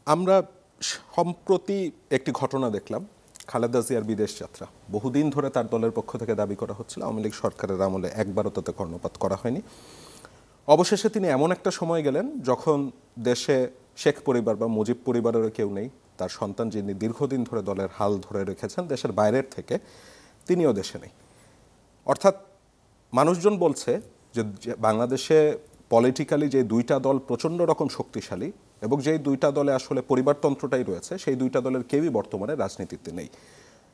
আমরা সম্প্রতি একটি ঘটনা দেখলাম, খালেদা জিয়ার বিদেশ যাত্রা। বহুদিন ধরে তার দলের পক্ষ থেকে দাবি করা হচ্ছিল আওয়ামী লীগ সরকারের আমলে একবারও তাতে কর্ণপাত করা হয়নি। অবশেষে তিনি এমন একটা সময় গেলেন যখন দেশে শেখ পরিবার বা মুজিব পরিবারেরও কেউ নেই। তার সন্তান, যিনি দীর্ঘদিন ধরে দলের হাল ধরে রেখেছেন দেশের বাইরের থেকে, তিনিও দেশে নেই। অর্থাৎ মানুষজন বলছে যে বাংলাদেশে পলিটিক্যালি যে দুইটা দল প্রচণ্ড রকম শক্তিশালী এবং যেই দুইটা দলে আসলে পরিবারতন্ত্রটাই রয়েছে, সেই দুইটা দলের কেউই বর্তমানে রাজনীতিতে নেই।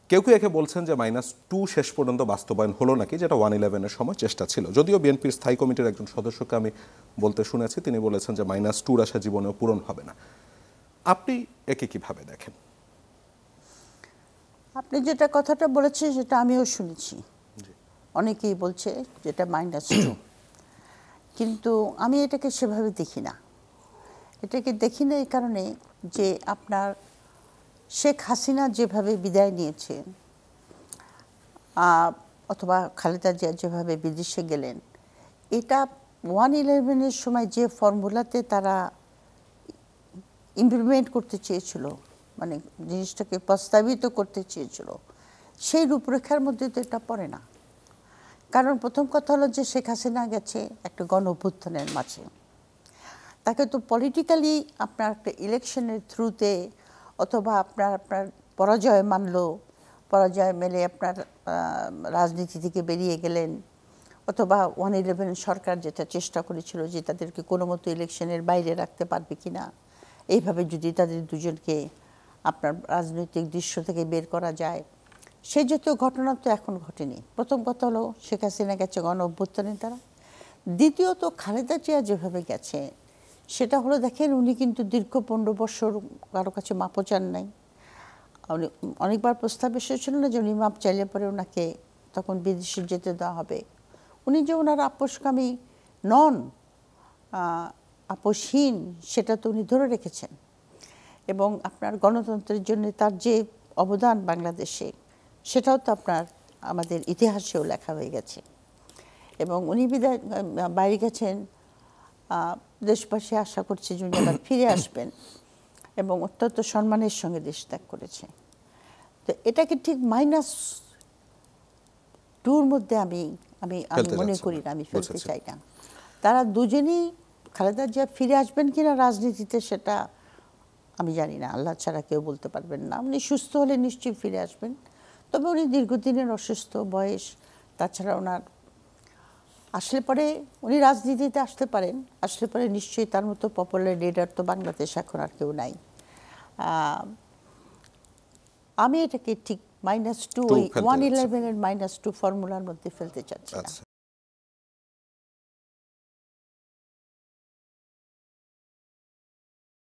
কেউ কেউ একে বলছেন যে -2 শেষ পর্যন্ত বাস্তবায়ন হলো নাকি, যেটা 111-এর সময় চেষ্টা ছিল। যদিও বিএনপির স্থায়ী কমিটির একজন সদস্যকে আমি বলতে শুনেছি, তিনি বলেছেন যে -2-র আশা জীবনেও পূরণ হবে না। আপনি একে কিভাবে দেখেন? আপনি যেটা কথাটা বলেছেন সেটা আমিও শুনেছি, অনেকেই বলছে যেটা -2, কিন্তু আমি এটাকে সেভাবে দেখি না। এটাকে দেখি না এই কারণে যে আপনার শেখ হাসিনা যেভাবে বিদায় নিয়েছেন অথবা খালেদা জিয়া যেভাবে বিদেশে গেলেন, এটা 111-এর সময় যে ফর্মুলাতে তারা ইমপ্লিমেন্ট করতে চেয়েছিল, মানে জিনিসটাকে প্রস্তাবিত করতে চেয়েছিল, সেই রূপরেখার মধ্যে তো এটা পড়ে না। কারণ প্রথম কথা হলো যে শেখ হাসিনা গেছে একটা গণ অভ্যুত্থানের মাঝে, তাকে তো পলিটিক্যালি আপনার একটা ইলেকশনের থ্রুতে অথবা আপনার পরাজয় মানলো, পরাজয় মেলে আপনার রাজনীতি থেকে বেরিয়ে গেলেন, অথবা 111 সরকার যেটা চেষ্টা করেছিল যে তাদেরকে কোনো মতো ইলেকশনের বাইরে রাখতে পারবে কিনা, এইভাবে যদি তাদের দুজনকে আপনার রাজনৈতিক দৃশ্য থেকে বের করা যায়, সেই জাতীয় ঘটনা তো এখন ঘটেনি। প্রথম কথা হলো শেখ হাসিনা গেছে গণ অভ্যুত্থানের দ্বারা। দ্বিতীয়ত খালেদা জিয়া যেভাবে গেছে সেটা হলো, দেখেন উনি কিন্তু দীর্ঘ 15 বছর কারো কাছে মাপও চান নাই। উনি অনেকবার প্রস্তাব এসেছিল না যে উনি মাপ চাইলে পরে ওনাকে তখন বিদেশে যেতে দেওয়া হবে। উনি যে ওনার আপোষকামী নন, আপোষহীন, সেটা তো উনি ধরে রেখেছেন। এবং আপনার গণতন্ত্রের জন্য তার যে অবদান বাংলাদেশে, সেটাও তো আপনার আমাদের ইতিহাসেও লেখা হয়ে গেছে। এবং উনি বাইরে গেছেন, দেশবাসী আশা করছে যে উনি আবার ফিরে আসবেন এবং অত্যন্ত সম্মানের সঙ্গে দেশ ত্যাগ করেছে। তো এটাকে ঠিক -2-র মধ্যে আমি মনে করি না, আমি ফেলতে চাই না। তারা দুজনেই, খালেদা জিয়া ফিরে আসবেন কিনা রাজনীতিতে সেটা আমি জানি না, আল্লাহ ছাড়া কেউ বলতে পারবেন না। উনি সুস্থ হলে নিশ্চয়ই ফিরে আসবেন, তবে উনি দীর্ঘদিনের অসুস্থ, বয়স, তাছাড়া ওনার আসলে পরে উনি রাজনীতিতে আসতে পারেন, আসলে পরে নিশ্চয়ই তার মতো পপুলার লিডার তো বাংলাদেশ এখন আর কেউ নাই। আমি এটাকে ঠিক -2, ওই 111-এর -2 ফর্মুলার মধ্যে ফেলতে চাচ্ছি না।